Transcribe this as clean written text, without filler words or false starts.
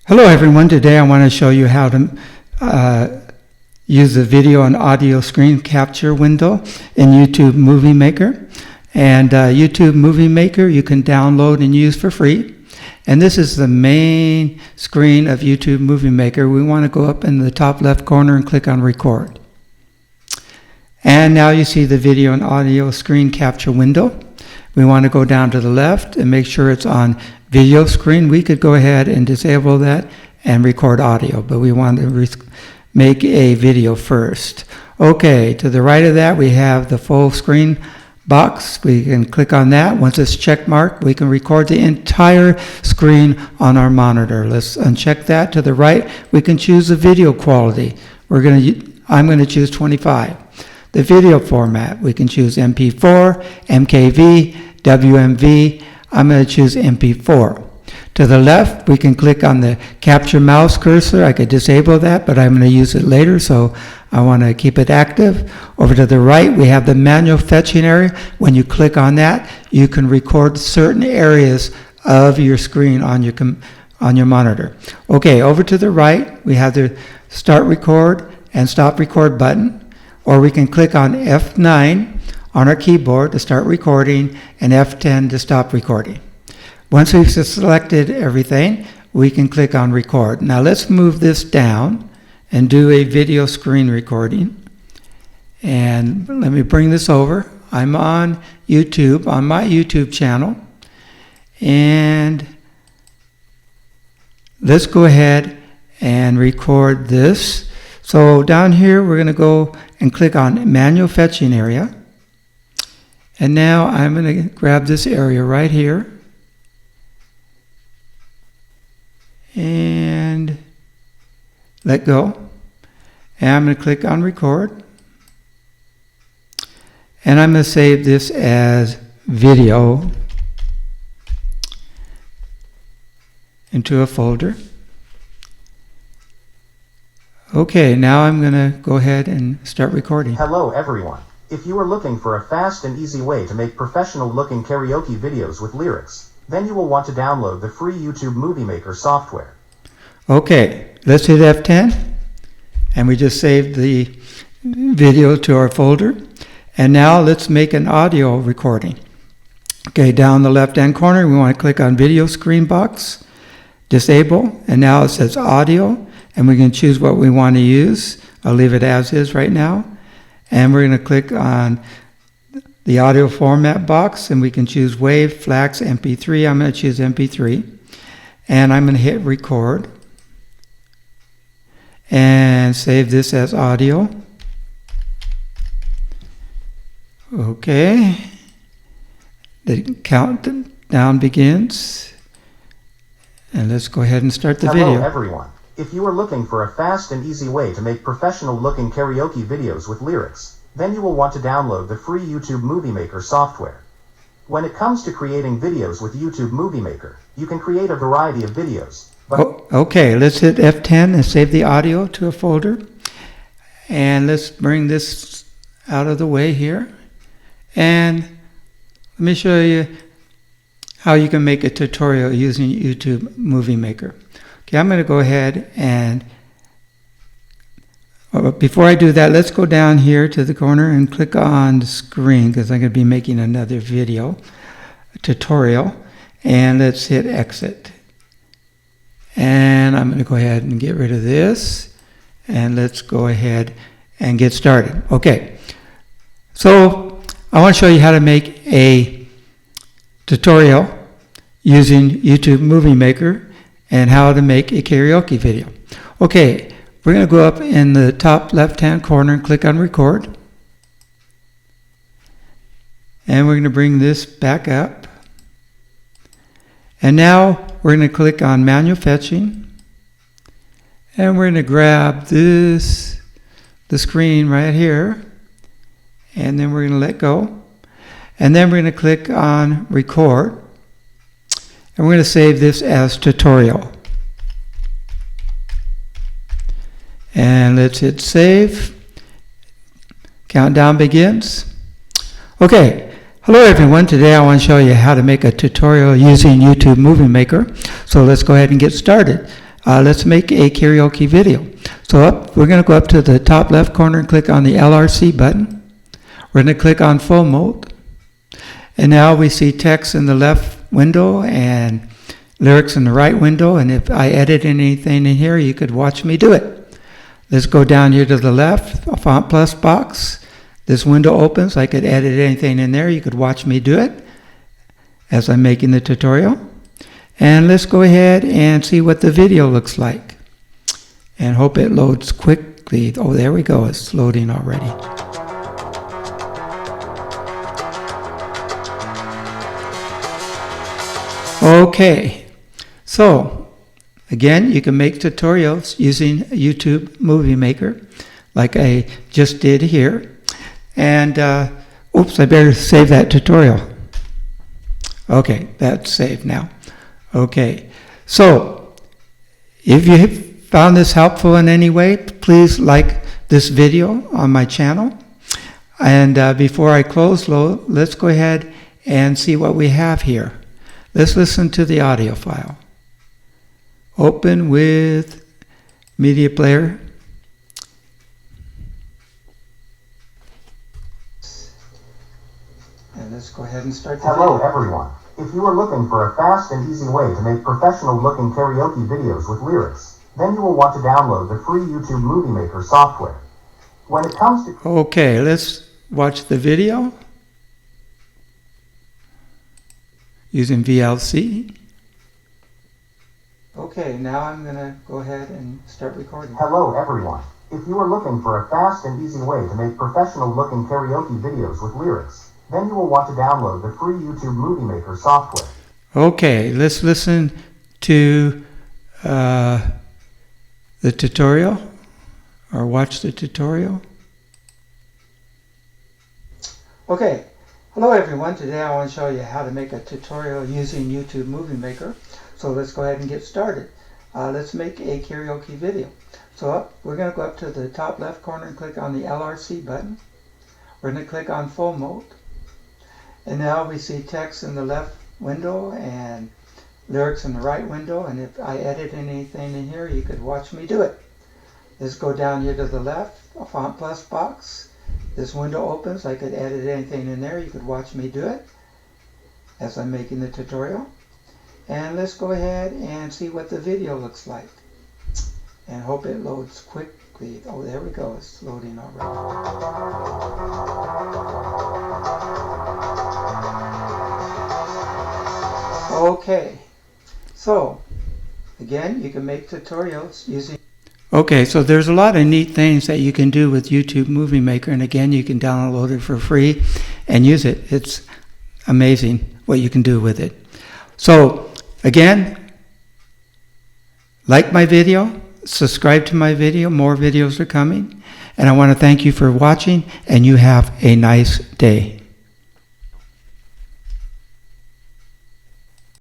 Hello everyone, today I want to show you how to use the video and audio screen capture window in YouTube Movie Maker. And YouTube Movie Maker you can download and use for free. And this is the main screen of YouTube Movie Maker. We want to go up in the top left corner and click on record. And now you see the video and audio screen capture window. We want to go down to the left and make sure it's on video screen. We could go ahead and disable that and record audio, but we want to make a video first. Okay, to the right of that we have the full screen box. We can click on that. Once it's check marked, we can record the entire screen on our monitor. Let's uncheck that. To the right, we can choose the video quality. I'm going to choose 25. The video format, we can choose MP4, MKV, WMV. I'm going to choose MP4. To the left, we can click on the capture mouse cursor. I could disable that, but I'm going to use it later, so I want to keep it active. Over to the right, we have the manual fetching area. When you click on that, you can record certain areas of your screen on your monitor. Okay, over to the right, we have the start record and stop record button, or we can click on F9 on our keyboard to start recording and F10 to stop recording. Once we've selected everything, we can click on record. Now let's move this down and do a video screen recording. And let me bring this over. I'm on YouTube, on my YouTube channel. And let's go ahead and record this. So down here, we're going to go and click on manual fetching area. And now I'm going to grab this area right here and let go. And I'm going to click on record. And I'm going to save this as video into a folder. Okay, now I'm going to go ahead and start recording. Hello everyone. If you are looking for a fast and easy way to make professional-looking karaoke videos with lyrics, then you will want to download the free YouTube Movie Maker software. Okay, let's hit F10, and we just saved the video to our folder. And now let's make an audio recording. Okay, down the left-hand corner, we want to click on Video Screen Box, Disable, and now it says Audio, and we can choose what we want to use. I'll leave it as is right now. And we're going to click on the audio format box, and we can choose WAV, FLAC, MP3. I'm going to choose MP3. And I'm going to hit record. And save this as audio. Okay. The countdown begins. And let's go ahead and start the video. Hello everyone. If you are looking for a fast and easy way to make professional-looking karaoke videos with lyrics, then you will want to download the free YouTube Movie Maker software. When it comes to creating videos with YouTube Movie Maker, you can create a variety of videos. Okay, let's hit F10 and save the audio to a folder. And let's bring this out of the way here. And let me show you how you can make a tutorial using YouTube Movie Maker. Okay, I'm going to go ahead and, before I do that, let's go down here to the corner and click on the screen, because I'm going to be making another video tutorial. And let's hit exit. And I'm going to go ahead and get rid of this. And let's go ahead and get started. Okay, so I want to show you how to make a tutorial using YouTube Movie Maker and how to make a karaoke video. Okay, we're going to go up in the top left-hand corner and click on record. And we're going to bring this back up. And now we're going to click on manual fetching. And we're going to grab the screen right here. And then we're going to let go. And then we're going to click on record. And we're going to save this as tutorial. And let's hit save. Countdown begins. Okay, hello everyone. Today I want to show you how to make a tutorial using YouTube Movie Maker. So let's go ahead and get started. let's make a karaoke video. So we're going to go up to the top left corner and click on the LRC button. We're going to click on full mode. And now we see text in the left window and lyrics in the right window. And if I edit anything in here, you could watch me do it. Let's go down here to the left, a font plus box. This window opens. I could edit anything in there. You could watch me do it as I'm making the tutorial. And let's go ahead and see what the video looks like. And hope it loads quickly. Oh, there we go. It's loading already. Okay. So, again, you can make tutorials using YouTube Movie Maker, like I just did here. And, oops, I better save that tutorial. Okay, that's saved now. Okay, so if you found this helpful in any way, please like this video on my channel. And before I close, let's go ahead and see what we have here. Let's listen to the audio file. Open with Media Player. And let's go ahead and start the Hello video. everyone. If you are looking for a fast and easy way to make professional-looking karaoke videos with lyrics, then you will want to download the free YouTube Movie Maker software. When it comes to... Okay, let's watch the video using VLC. Okay, now I'm going to go ahead and start recording. Hello everyone. If you are looking for a fast and easy way to make professional-looking karaoke videos with lyrics, then you will want to download the free YouTube Movie Maker software. Okay, let's listen to the tutorial, or watch the tutorial. Okay, hello everyone. Today I want to show you how to make a tutorial using YouTube Movie Maker. So let's go ahead and get started. Let's make a karaoke video. So we're going to go up to the top left corner and click on the LRC button. We're going to click on full mode. And now we see text in the left window and lyrics in the right window. And if I edit anything in here, you could watch me do it. Let's go down here to the left, a font plus box. This window opens. I could edit anything in there. You could watch me do it as I'm making the tutorial. And let's go ahead and see what the video looks like. And hope it loads quickly. Oh, there we go. It's loading already. Okay, so again, you can make tutorials using... Okay, so there's a lot of neat things that you can do with YouTube Movie Maker, and again, you can download it for free and use it. It's amazing what you can do with it. So again, like my video, subscribe to my video, more videos are coming, and I want to thank you for watching, and you have a nice day.